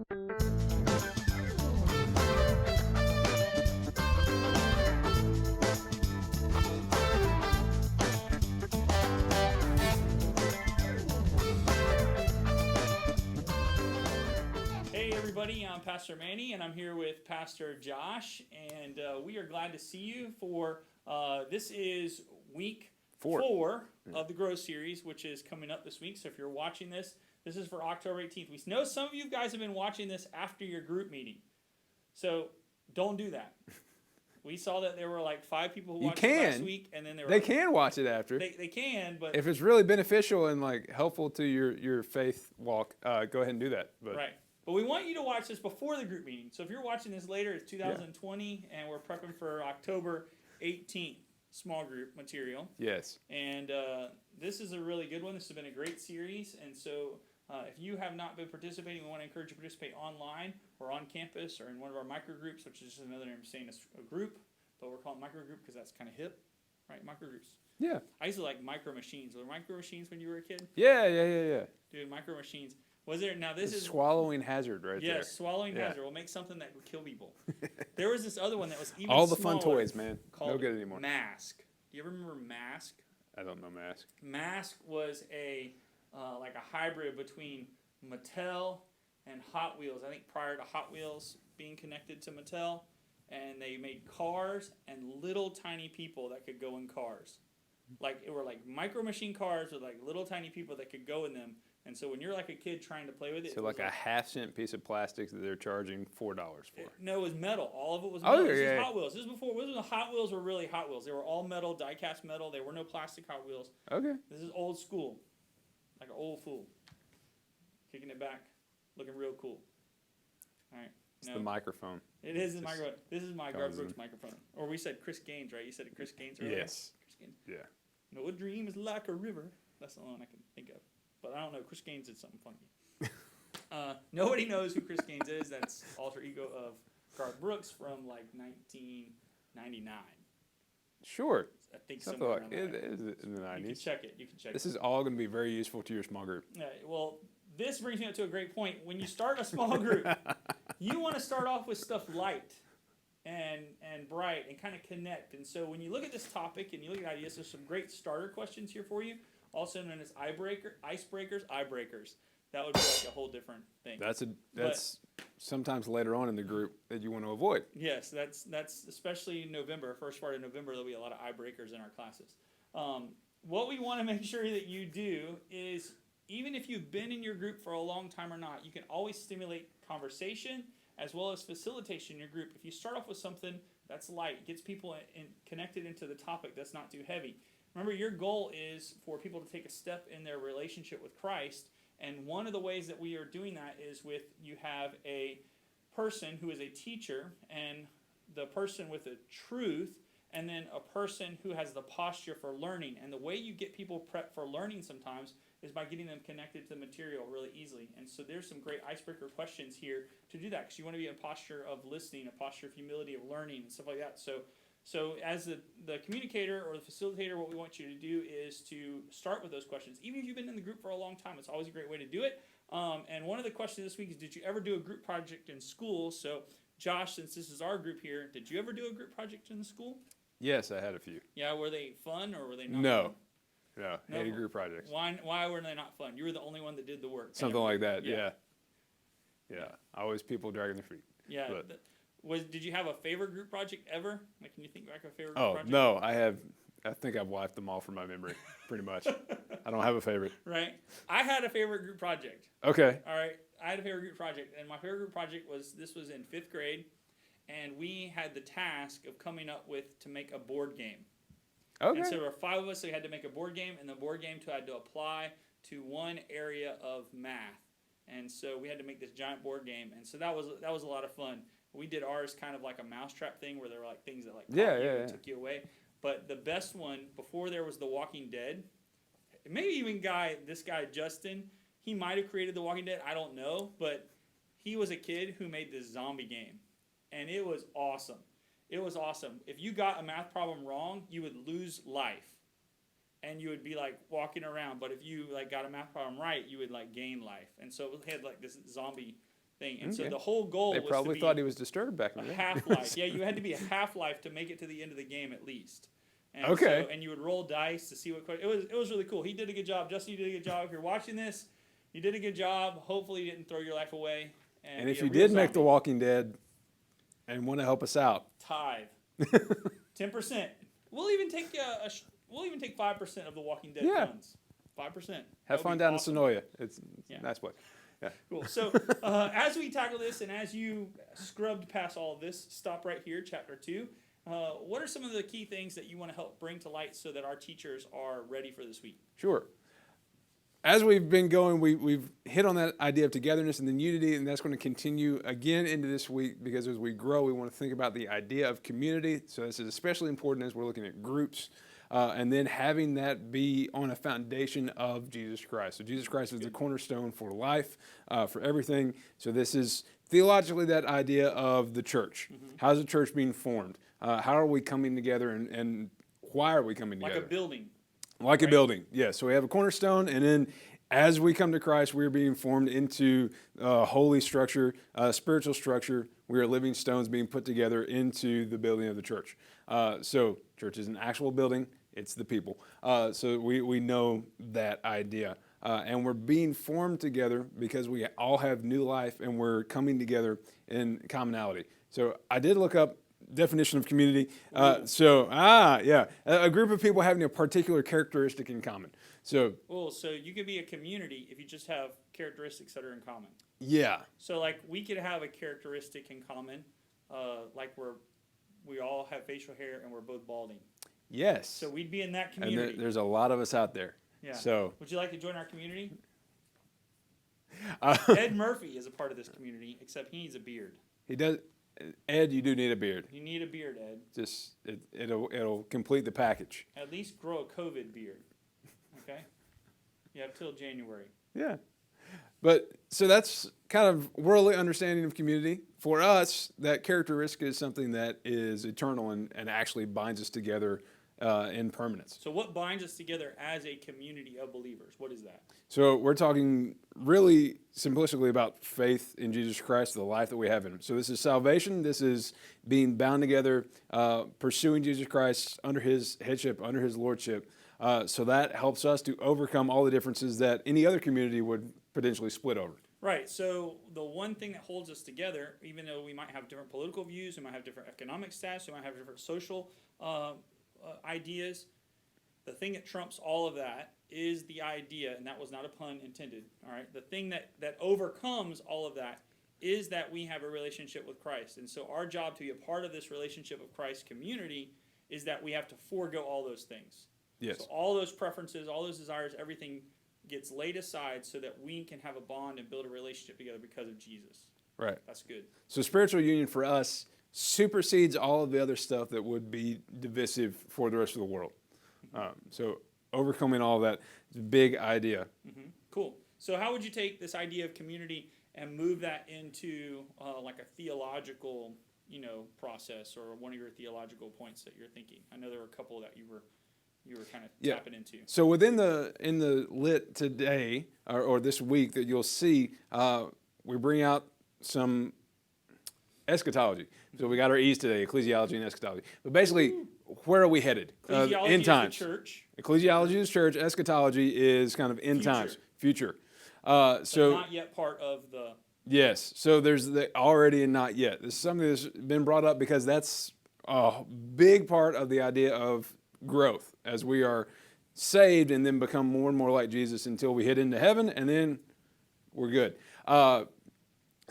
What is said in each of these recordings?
Hey everybody, I'm Pastor Manny and I'm here with Pastor Josh, and we are glad to see you for this is week four of the Grow series, which is coming up this week. So if you're watching this, this is for October 18th. We know some of you guys have been watching this after your group meeting, so don't do that. We saw that there were like 5 people who watched it last week, and then they can watch it after. They can, but if it's really beneficial and like helpful to your faith walk, go ahead and do that. But. Right. But we want you to watch this before the group meeting. So if you're watching this later, it's 2020, and we're prepping for October 18th small group material. Yes. And this is a really good one. This has been a great series. And so if you have not been participating, we want to encourage you to participate online or on campus or in one of our micro groups, which is just another name of saying a group, but we're calling it micro group because that's kind of hip, right? Micro groups. Yeah. I used to like micro machines. Were there micro machines when you were a kid? Yeah. Dude, micro machines. Was there now? This is swallowing hazard right there. Yes, swallowing hazard. We'll make something that would kill people. There was this other one that was even all the smaller, fun toys, man. Called No good anymore. Mask. Do you ever remember Mask? I don't know Mask. Mask was a like a hybrid between Mattel and Hot Wheels. I think prior to Hot Wheels being connected to Mattel, and they made cars and little tiny people that could go in cars. Like it were like micro machine cars with like little tiny people that could go in them. And so when you're like a kid trying to play with it, so like a half-cent piece of plastic that they're charging $4 for. No, it was metal. All of it was metal. Oh, This yeah. is Hot Wheels. This is before. This was when Hot Wheels were really Hot Wheels. They were all metal, die-cast metal. There were no plastic Hot Wheels. Okay. This is old school, like an old fool. Kicking it back, looking real cool. All right. It's the microphone. It is the microphone. This is my Garth Brooks microphone. Or we said Chris Gaines, right? You said it Chris Gaines earlier? Yes. Chris Gaines. Yeah. No, a dream is like a river. That's the only one I can think of. But I don't know. Chris Gaines did something funky. Nobody knows who Chris Gaines is. That's alter ego of Garth Brooks from like 1999. Sure. I think something somewhere like around it is in the 90s. You can check it. This is all going to be very useful to your small group. Well, this brings me up to a great point. When you start a small group, you want to start off with stuff light and bright and kind of connect. And so when you look at this topic and you look at ideas, there's some great starter questions here for you, also known as icebreakers. That would be like a whole different thing. That's sometimes later on in the group that you want to avoid. Yes, that's especially in November, first part of November, there'll be a lot of icebreakers in our classes. What we want to make sure that you do is, even if you've been in your group for a long time or not, you can always stimulate conversation as well as facilitation in your group. If you start off with something that's light, gets people connected into the topic that's not too heavy. Remember, your goal is for people to take a step in their relationship with Christ, and one of the ways that we are doing that is with you have a person who is a teacher, and the person with the truth, and then a person who has the posture for learning. And the way you get people prepped for learning sometimes is by getting them connected to the material really easily. And so there's some great icebreaker questions here to do that, because you want to be in a posture of listening, a posture of humility, of learning, and stuff like that. So as the communicator or the facilitator, what we want you to do is to start with those questions. Even if you've been in the group for a long time, it's always a great way to do it. And one of the questions this week is, did you ever do a group project in school? So Josh, since this is our group here, did you ever do a group project in the school? Yes, I had a few. Yeah, were they fun or were they not No. fun? No, hated group projects. Why were they not fun? You were the only one that did the work. Something like that, yeah. Always people dragging their feet. Yeah. Did you have a favorite group project ever? Like, can you think back of a favorite group project? No, I think I've wiped them all from my memory, pretty much. I don't have a favorite. Right. I had a favorite group project. Okay. All right. I had a favorite group project, and my favorite group project was in 5th grade, and we had the task of coming up to make a board game. Okay. And so there were 5 of us, so we had to make a board game, and the board game had to apply to one area of math. And so we had to make this giant board game, and so that was a lot of fun. We did ours kind of like a mousetrap thing, where there were like things that like and took you away. But the best one, before there was The Walking Dead, maybe even this guy Justin, he might have created The Walking Dead, I don't know, but he was a kid who made this zombie game, and it was awesome. It was awesome. If you got a math problem wrong, you would lose life, and you would be like walking around. But if you like got a math problem right, you would like gain life. And so it had like this zombie thing. And so Okay. the whole goal They was probably to thought be he was disturbed back in a the day. half-life. Yeah, you had to be a half-life to make it to the end of the game at least. And Okay. So, and you would roll dice to see what it was really cool. He did a good job. Justin, you did a good job. If you're watching this, you did a good job. Hopefully you didn't throw your life away. And be if a you real did make The zombie. Walking Dead and want to help us out, Tithe. 10%. We'll even take we'll even take 5% of the Walking Dead Yeah. funds. 5%. have fun down in Sonoya. It's Yeah. a nice place. Yeah. Cool. So as we tackle this, and as you scrubbed past all of this, stop right here, chapter 2. What are some of the key things that you want to help bring to light so that our teachers are ready for this week? Sure. As we've been going, we've hit on that idea of togetherness and then unity, and that's going to continue again into this week because as we grow, we want to think about the idea of community. So this is especially important as we're looking at groups, and then having that be on a foundation of Jesus Christ. So Jesus Christ is the cornerstone for life, for everything. So this is theologically that idea of the church. How's the church being formed? How are we coming together, and why are we coming together? Like a building. Like a building, yes. So we have a cornerstone, and then as we come to Christ, we are being formed into holy structure, spiritual structure. We are living stones being put together into the building of the church. So church is an actual building. It's the people. So we know that idea. And we're being formed together because we all have new life, and we're coming together in commonality. So I did look up definition of community. A group of people having a particular characteristic in common. So you could be a community if you just have characteristics that are in common. yeah, So like we could have a characteristic in common, like we all have facial hair and we're both balding. yes. So we'd be in that And community. there's a lot of us out there. Yeah. So would you like to join our community? Ed Murphy is a part of this community, except he needs a beard. he does. Ed, you do need a beard. You need a beard, Ed. Just it'll complete the package. At least grow a COVID beard. Okay? You have till January. Yeah. But so that's kind of worldly understanding of community. For us, that characteristic is something that is eternal and actually binds us together in permanence. So what binds us together as a community of believers? What is that? So we're talking really simplistically about faith in Jesus Christ, the life that we have in Him. So this is salvation. This is being bound together, pursuing Jesus Christ under His headship, under His lordship. So that helps us to overcome all the differences that any other community would potentially split over. Right. So the one thing that holds us together, even though we might have different political views, we might have different economic status, we might have different social ideas, the thing that trumps all of that is the idea, and that was not a pun intended, all right? The thing that overcomes all of that is that we have a relationship with Christ. And so our job to be a part of this relationship of Christ community is that we have to forego all those things. Yes. So all those preferences, all those desires, everything gets laid aside so that we can have a bond and build a relationship together because of Jesus. Right. That's good. So spiritual union for us supersedes all of the other stuff that would be divisive for the rest of the world. So overcoming all of that is a big idea. Mm-hmm. Cool. So how would you take this idea of community and move that into like a theological, process or one of your theological points that you're thinking? I know there were a couple that you were kind of tapping into. So in the lit today or this week that you'll see, we bring out some eschatology. So we got our E's today, ecclesiology and eschatology. But basically, where are we headed? Ecclesiology End times. is the church. Ecclesiology is church. Eschatology is kind of end times, future. So not yet part of the... Yes. So there's the already and not yet. This is something that's been brought up because that's a big part of the idea of growth as we are saved and then become more and more like Jesus until we hit into heaven, and then we're good.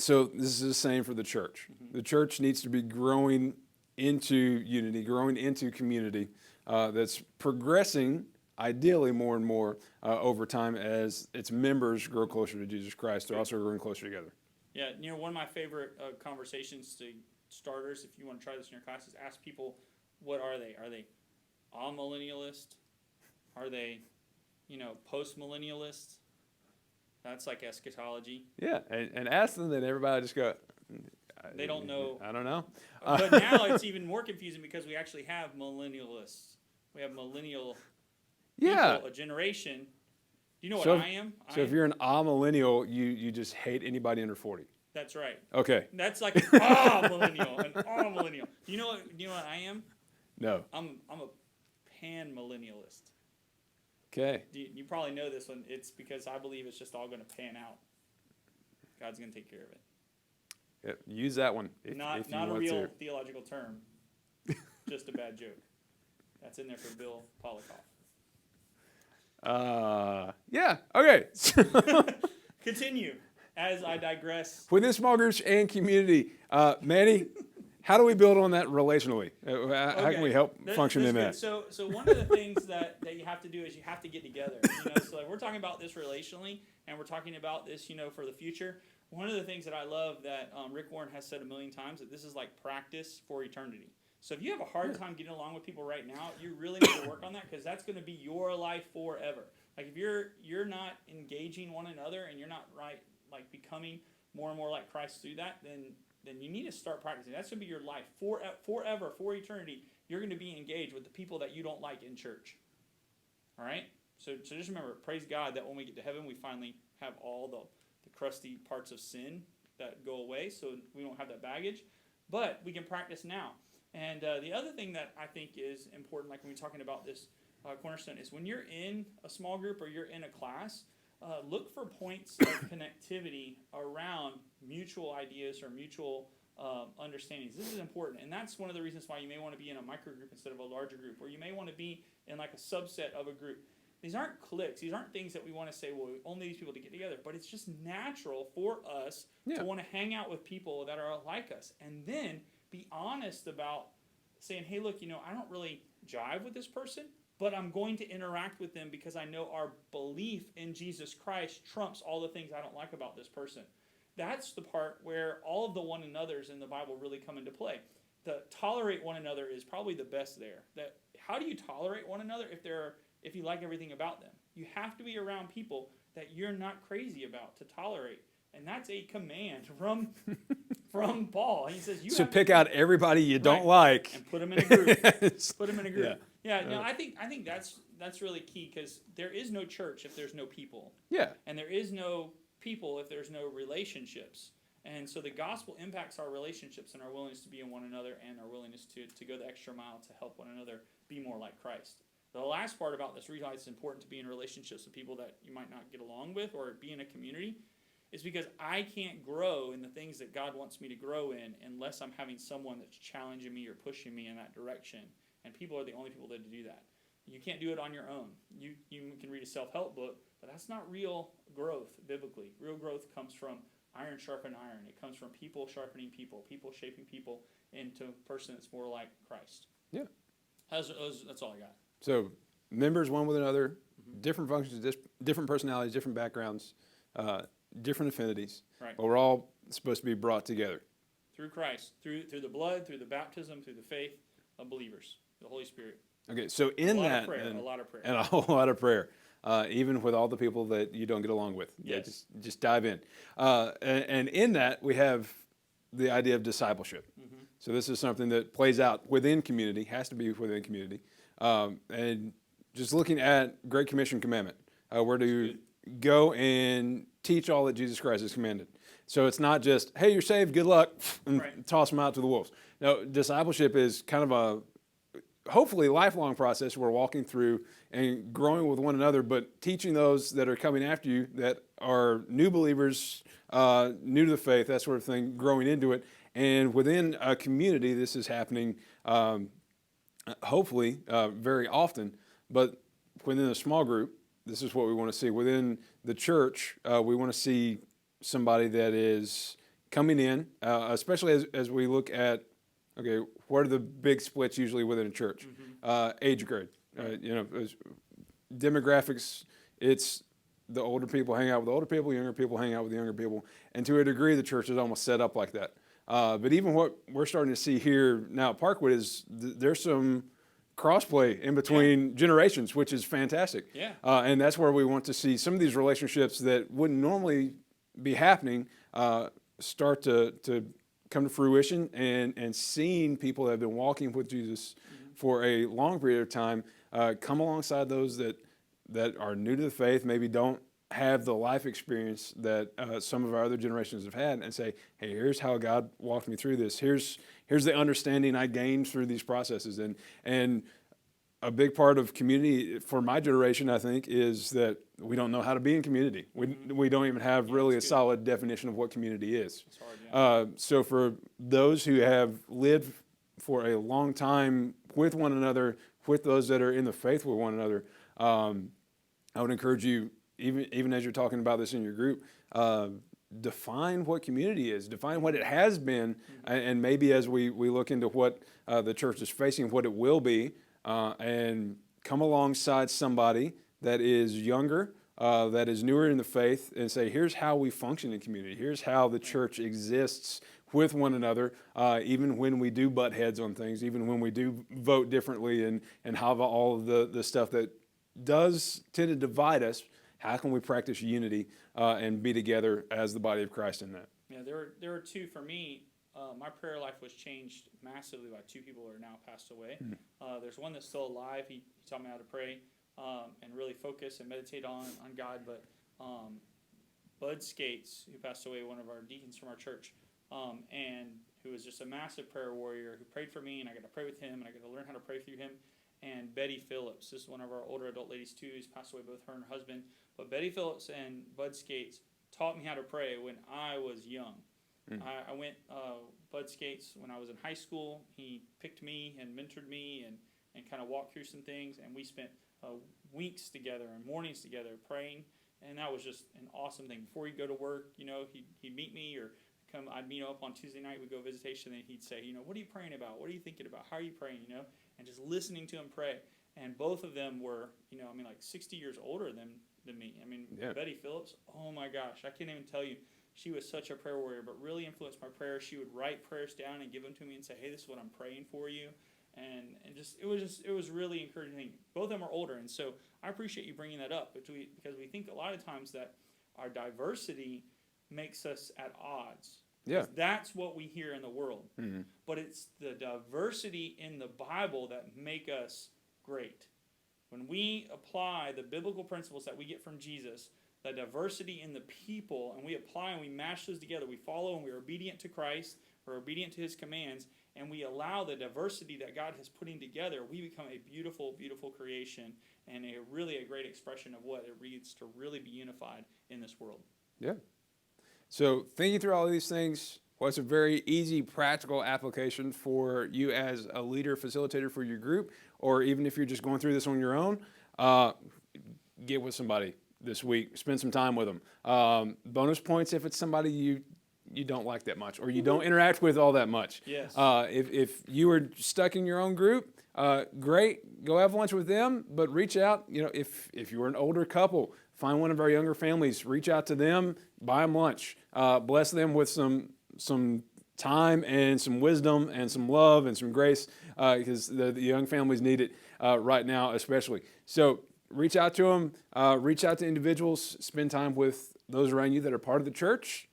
So this is the same for the church. Mm-hmm. The church needs to be growing into unity, growing into community that's progressing, ideally more and more over time as its members grow closer to Jesus Christ. They're also growing closer together. Yeah, one of my favorite conversations to starters, if you want to try this in your classes, ask people, what are they? Are they amillennialist? Are they, post-millennialist? That's like eschatology. Yeah, and ask them, then everybody just go, they don't know. I don't know. But now it's even more confusing because we actually have millennialists. We have millennial people, a generation. Do you know what I am? So if you're an amillennial, you just hate anybody under 40. That's right. Okay. That's like millennial, an millennial. Do you know what I am? No. I'm a pan millennialist. Okay. You probably know this one. It's because I believe it's just all going to pan out. God's going to take care of it. Yeah, use that one if you Not a want real to. theological term. Just a bad joke. That's in there for Bill Polikoff. Yeah. Okay. Continue as I digress. Within small groups and community, Manny, how do we build on that relationally? How can we help function in that? So one of the things that you have to do is you have to get together. So like we're talking about this relationally, and we're talking about this, for the future. One of the things that I love that Rick Warren has said a million times, that this is like practice for eternity. So if you have a hard time getting along with people right now, you really need to work on that, because that's going to be your life forever. Like if you're not engaging one another and you're not becoming more and more like Christ through that, then you need to start practicing. That's going to be your life forever, for eternity. You're going to be engaged with the people that you don't like in church. All right? So just remember, praise God that when we get to heaven, we finally have all the crusty parts of sin that go away, so we don't have that baggage. But we can practice now. And the other thing that I think is important, like when we're talking about this cornerstone, is when you're in a small group or you're in a class, look for points of connectivity around mutual ideas or mutual understandings. This is important, and that's one of the reasons why you may want to be in a microgroup instead of a larger group, or you may want to be in like a subset of a group. These aren't cliques. These aren't things that we want to say, well, only these people to get together. But it's just natural for us to want to hang out with people that are like us, and then be honest about saying, hey, look, I don't really jive with this person, but I'm going to interact with them because I know our belief in Jesus Christ trumps all the things I don't like about this person. That's the part where all of the one another's in the Bible really come into play. The tolerate one another is probably the best there. That how do you tolerate one another if you like everything about them? You have to be around people that you're not crazy about to tolerate. And that's a command from Paul. He says you have pick out everybody you don't like and put them in a group. Put them in a group. Yeah. No, I think that's really key, because there is no church if there's no people. Yeah. And there is no people if there's no relationships. And so the gospel impacts our relationships and our willingness to be in one another, and our willingness to go the extra mile to help one another be more like Christ. The last part about this, reason why it's important to be in relationships with people that you might not get along with or be in a community, is because I can't grow in the things that God wants me to grow in unless I'm having someone that's challenging me or pushing me in that direction. And people are the only people that do that. You can't do it on your own. You can read a self-help book, but that's not real growth biblically. Real growth comes from iron sharpen iron. It comes from people sharpening people shaping people into a person that's more like Christ. Yeah. That's all I got. So members one with another, different functions, different personalities, different backgrounds, different affinities. Right. But we're all supposed to be brought together Through Christ, through the blood, through the baptism, through the faith of believers, the Holy Spirit. Okay, so in that, a lot of prayer, and a whole lot of prayer, even with all the people that you don't get along with. Yes. Yeah, just dive in. And in that, we have the idea of discipleship. Mm-hmm. So this is something that plays out within community, has to be within community. And just looking at Great Commission commandment, we're to go and teach all that Jesus Christ has commanded. So it's not just, hey, you're saved, good luck, and toss them out to the wolves. No, discipleship is kind of a hopefully lifelong process we're walking through and growing with one another, but teaching those that are coming after you that are new believers, new to the faith, that sort of thing, growing into it. And within a community, this is happening hopefully very often, but within a small group, this is what we want to see. Within the church, we want to see somebody that is coming in, especially as we look at, okay, what are the big splits usually within a church? Age grade, demographics. It's the older people hang out with the older people, younger people hang out with the younger people, and to a degree, the church is almost set up like that. But even what we're starting to see here now at Parkwood is there's some crossplay in between generations, which is fantastic. Yeah. And that's where we want to see some of these relationships that wouldn't normally be happening start to come to fruition, and seeing people that have been walking with Jesus for a long period of time come alongside those that are new to the faith, maybe don't have the life experience that some of our other generations have had, and say, hey, here's how God walked me through this. Here's the understanding I gained through these processes. And a big part of community for my generation, I think, is that we don't know how to be in community. We don't even have really a solid definition of what community is. It's hard, yeah. So for those who have lived for a long time with one another, with those that are in the faith with one another, I would encourage you, even as you're talking about this in your group, define what community is, define what it has been, and maybe as we look into what the church is facing, what it will be, and come alongside somebody that is younger, that is newer in the faith, and say, here's how we function in community. Here's how the church exists with one another, even when we do butt heads on things, even when we do vote differently and have all of the stuff that does tend to divide us. How can we practice unity and be together as the body of Christ in that? Yeah, there were two for me. My prayer life was changed massively by two people who are now passed away. There's one that's still alive. He taught me how to pray and really focus and meditate on God. But Bud Skates, who passed away, one of our deacons from our church, and who was just a massive prayer warrior, who prayed for me, and I got to pray with him, and I got to learn how to pray through him. And Betty Phillips, this is one of our older adult ladies too, who's passed away, both her and her husband. But Betty Phillips and Bud Skates taught me how to pray when I was young. I went Bud Skates when I was in high school. He picked me and mentored me and kind of walked through some things, and we spent weeks together and mornings together praying, and that was just an awesome thing. Before he'd go to work, he'd meet me, or I'd meet him up on Tuesday night, we'd go visitation, and he'd say, what are you praying about? What are you thinking about? How are you praying, And just listening to him pray. And both of them were, like 60 years older than me. Yeah. Betty Phillips, oh my gosh, I can't even tell you. She was such a prayer warrior, but really influenced my prayers. She would write prayers down and give them to me and say, hey, this is what I'm praying for you. And it was really encouraging. Both of them are older, and so I appreciate you bringing that up, because we think a lot of times that our diversity makes us at odds. Yeah. That's what we hear in the world. Mm-hmm. But it's the diversity in the Bible that make us great. When we apply the biblical principles that we get from Jesus, the diversity in the people, and we apply and we mash those together, we follow and we're obedient to Christ, we're obedient to his commands, and we allow the diversity that God has putting together, we become a beautiful, beautiful creation and a great expression of what it means to really be unified in this world. Yeah. So thinking through all of these things, what's a very easy, practical application for you as a leader, facilitator for your group, or even if you're just going through this on your own, get with somebody this week, spend some time with them. Bonus points if it's somebody you don't like that much, or you don't interact with all that much. Yes. If you were stuck in your own group, great, go have lunch with them, but reach out. If you're an older couple, find one of our younger families, reach out to them, buy them lunch, bless them with some time and some wisdom and some love and some grace, because the young families need it right now especially. So reach out to them, reach out to individuals, spend time with those around you that are part of the church,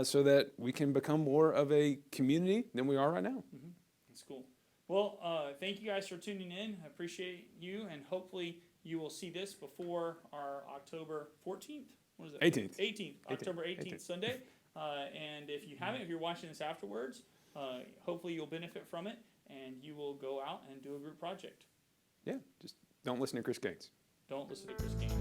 so that we can become more of a community than we are right now. Mm-hmm. That's cool. Well, thank you guys for tuning in. I appreciate you, and hopefully you will see this before our October 14th. What is it? 18th. October 18th. Sunday. And if you haven't, if you're watching this afterwards, hopefully you'll benefit from it, and you will go out and do a group project. Yeah, just don't listen to Chris Gaines. Don't listen to Chris Gaines.